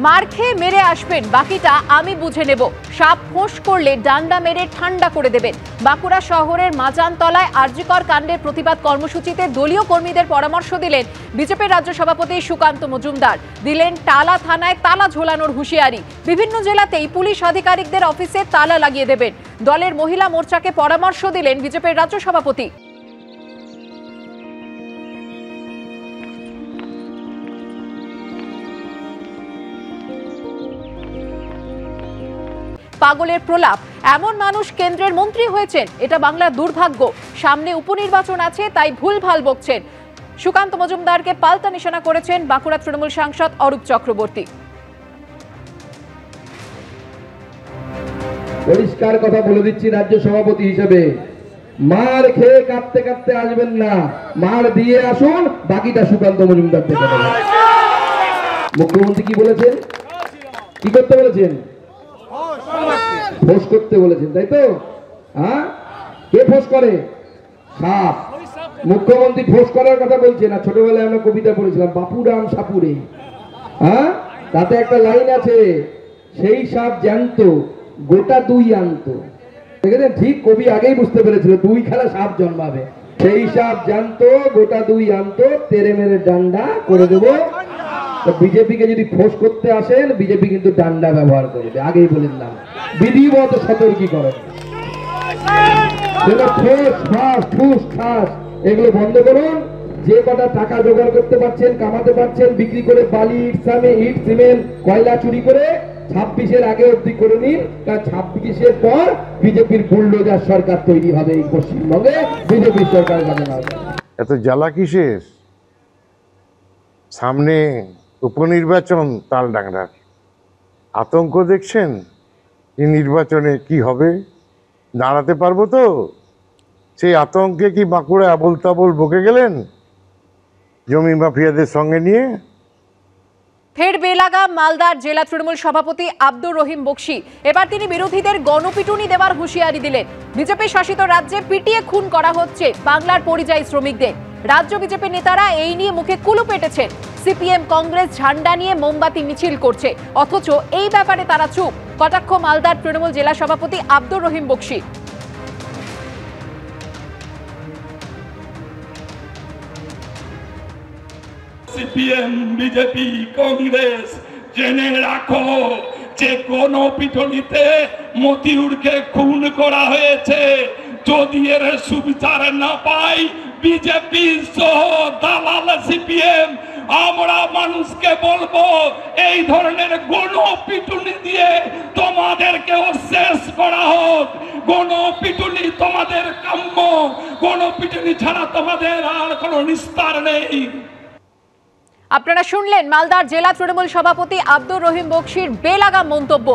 মার খেয়ে মেরে আসবেন, বাকিটা আমি বুঝে নেব। সাপ ফোঁস করলে ডান্ডা মেরে ঠান্ডা করে দেবেন। বাঁকুড়া শহরের মাজানতলায় আরজিকর কাণ্ডের প্রতিবাদ কর্মসূচিতে দলীয় কর্মীদের পরামর্শ দিলেন বিজেপির রাজ্য সভাপতি সুকান্ত মজুমদার। দিলেন টালা থানায় তালা ঝোলানোর হুঁশিয়ারি। বিভিন্ন জেলাতেই পুলিশ আধিকারিকদের অফিসে তালা লাগিয়ে দেবেন। দলের মহিলা মোর্চাকে পরামর্শ দিলেন বিজেপির রাজ্য সভাপতি। পাগলের প্রলাপ, এমন মানুষ কেন্দ্রের মন্ত্রী হয়েছেন, এটা বাংলার দুর্ভাগ্য। সামনে উপনির্বাচন আছে, তাই ভুলভাল বকছেন। সুকান্ত মজুমদারকে পাল্টা নিশানা করেছেন বাঁকুড়া তৃণমূল সাংসদ অরূপ চক্রবর্তী। পরিষ্কার কথা বলে দিচ্ছি রাজ্য সভাপতি হিসেবে, মার খেয়ে কাঁদতে কাঁদতে আসবেন না, মার দিয়ে আসুন, বাকিটা সুকান্ত মজুমদার দেখে নেবেন। মুখ্যমন্ত্রী কি বলেছেন, কি করতে বলেছেন? ফোঁস করতে বলেছেন, তাই তো? হ্যাঁ, কে ফোঁস করে? সাপ। মুখ্যমন্ত্রী ফোঁস করার কথা বলছেন। আর ছোটবেলায় আমরা কবিতা পড়েছিলাম, বাপুরাম সাপুরে। হ্যাঁ, তাতে একটা লাইন আছে, সেই সাপ জ্যান্ত গোটা দুই আনতো। দেখেছেন, ঠিক কবি আগেই বুঝতে পেরেছিল দুই খেলা সাপ জন্মাবে। সেই সাপ জ্যান্ত গোটা দুই আনতো, তেরে মেরে ডান্ডা করে দেবো। বিজেপিকে যদি ফোঁস করতে আসেন, বিজেপি কিন্তু ডান্ডা ব্যবহার করবে, আগেই বলে দিলাম। বিধিবদ্ধ সতর্কীকরণ, এগুলো বন্ধ করুন। যে কটা টাকা জোগাড় করতে পারছেন, কামাতে পারছেন, বিক্রি করে বালি, ইট, সিমেন্ট, কয়লা চুরি করে 26-এর আগে অবধি করে নিন, কারণ 26-এর পর বিজেপির বুলডোজার সরকার তৈরি হবে এই পশ্চিমবঙ্গে, বিজেপির সরকার গঠন হবে। এত জ্বালা কিসের? সামনে উপনির্বাচন, তালডাংরার আতঙ্ক দেখছেন। এই নির্বাচনে কি হবে, দাঁড়াতে পারবো তো? সেই আতঙ্কে কি বাঁকুড়া আবোল তাবোল বকে গেলেন জমি মাফিয়াদের সঙ্গে নিয়ে? ফের বেলাগাম মালদার জেলা তৃণমূল সভাপতি আব্দুর রহিম বকশি। এবার তিনি বিরোধীদের গণপিটুনি দেওয়ার হুঁশিয়ারি দিলেন। বিজেপি শাসিত রাজ্যে পিটিয়ে খুন করা হচ্ছে বাংলার পরিযায়ী শ্রমিকদের। রাজ্য বিজেপি নেতারা এই নিয়ে মুখে কুলু পেটেছেন। সিপিএম কংগ্রেস ঝান্ডা নিয়ে মোমবাতি মিছিল করছে, অথচ এই ব্যাপারে তারা চুপ। কটাক্ষ মালদার তৃণমূল জেলা সভাপতি আব্দুর রহিম বকশি। সিপিএম, বিজেপি, কংগ্রেস, জেনে রাখো যে গণপিটুনিতে মতিউরকে খুন করা হয়েছে। যদি এর সুবিচার না পাই বিজেপি সহ দালাল সিপিএম, আমরা মানুষকে বলবো এই ধরনের গণপিটুনি দিয়ে তোমাদেরকেও শেষ করা হোক। গণপিটুনি তোমাদের কাম্য, গণপিটুনি ছাড়া তোমাদের আর কোনো নিস্তার নেই। আপনারা শুনলেন মালদার জেলা তৃণমূল সভাপতি আব্দুর রহিম বকশির বেলাগাম মন্তব্য।